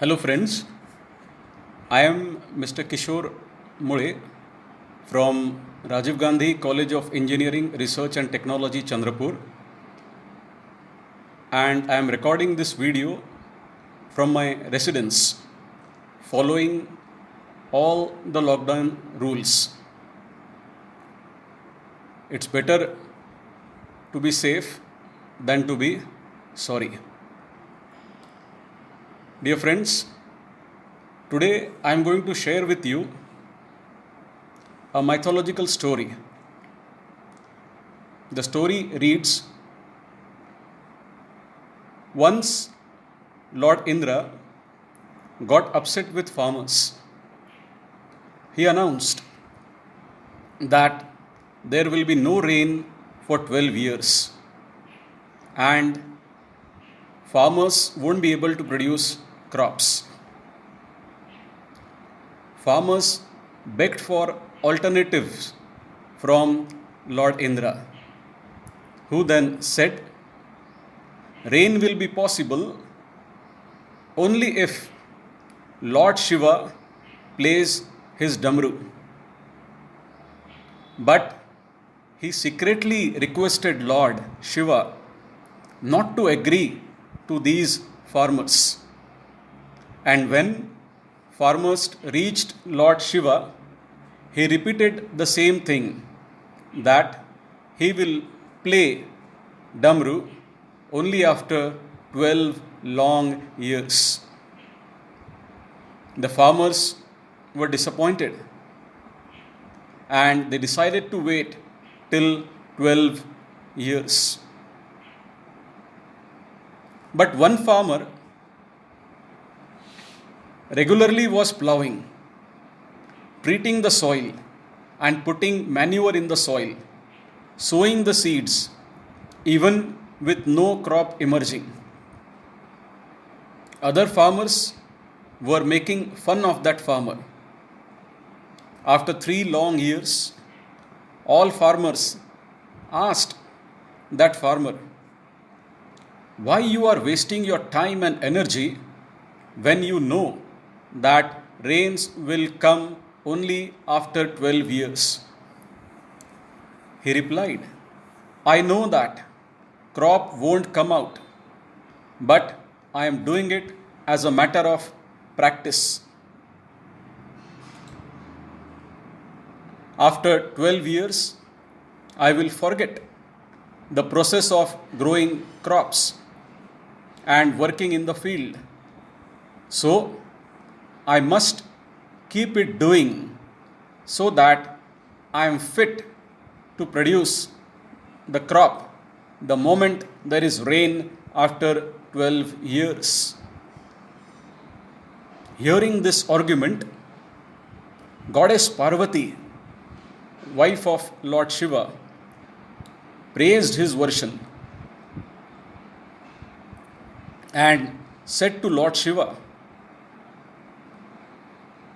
Hello friends, I am Mr. Kishore Mule from Rajiv Gandhi College of Engineering, Research and Technology, Chandrapur, and I am recording this video from my residence following all the lockdown rules. It's better to be safe than to be sorry. Dear friends, today I am going to share with you a mythological story. The story reads: once Lord Indra got upset with farmers. He announced that there will be no rain for 12 years and farmers won't be able to produce crops. Farmers begged for alternatives from Lord Indra, who then said, rain will be possible only if Lord Shiva plays his Damru. But he secretly requested Lord Shiva not to agree to these farmers. And when farmers reached Lord Shiva, he repeated the same thing, that he will play Damru only after 12 long years. The farmers were disappointed and they decided to wait till 12 years. But one farmer regularly was plowing, treating the soil and putting manure in the soil, sowing the seeds, even with no crop emerging. Other farmers were making fun of that farmer. After 3 long years, all farmers asked that farmer, why you are wasting your time and energy when you know that rains will come only after 12 years? He replied, I know that crop won't come out, but I am doing it as a matter of practice. After 12 years, I will forget the process of growing crops and working in the field. So, I must keep it doing so that I am fit to produce the crop the moment there is rain after 12 years. Hearing this argument, Goddess Parvati, wife of Lord Shiva, praised his version and said to Lord Shiva,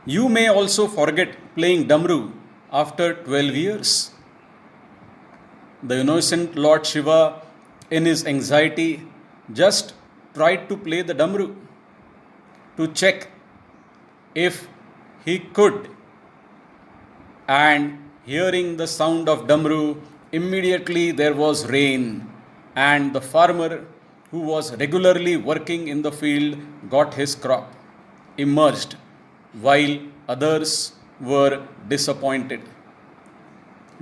you may also forget playing Damru after 12 years. The innocent Lord Shiva, in his anxiety, just tried to play the Damru to check if he could. And hearing the sound of Damru, immediately there was rain, and the farmer who was regularly working in the field got his crop, emerged, while others were disappointed.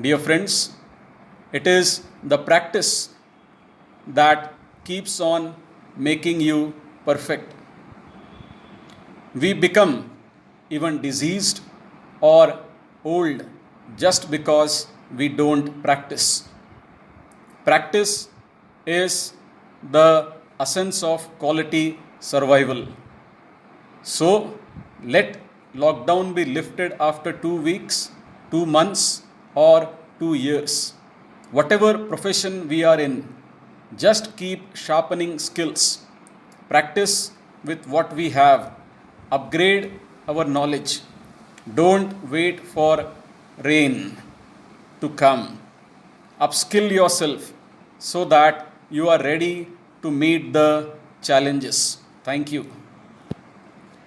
Dear friends, it is the practice that keeps on making you perfect. We become even diseased or old just because we don't practice. Practice is the essence of quality survival. So, let lockdown be lifted after 2 weeks, 2 months, or 2 years. Whatever profession we are in, just keep sharpening skills. Practice with what we have. Upgrade our knowledge. Don't wait for rain to come. Upskill yourself so that you are ready to meet the challenges. Thank you.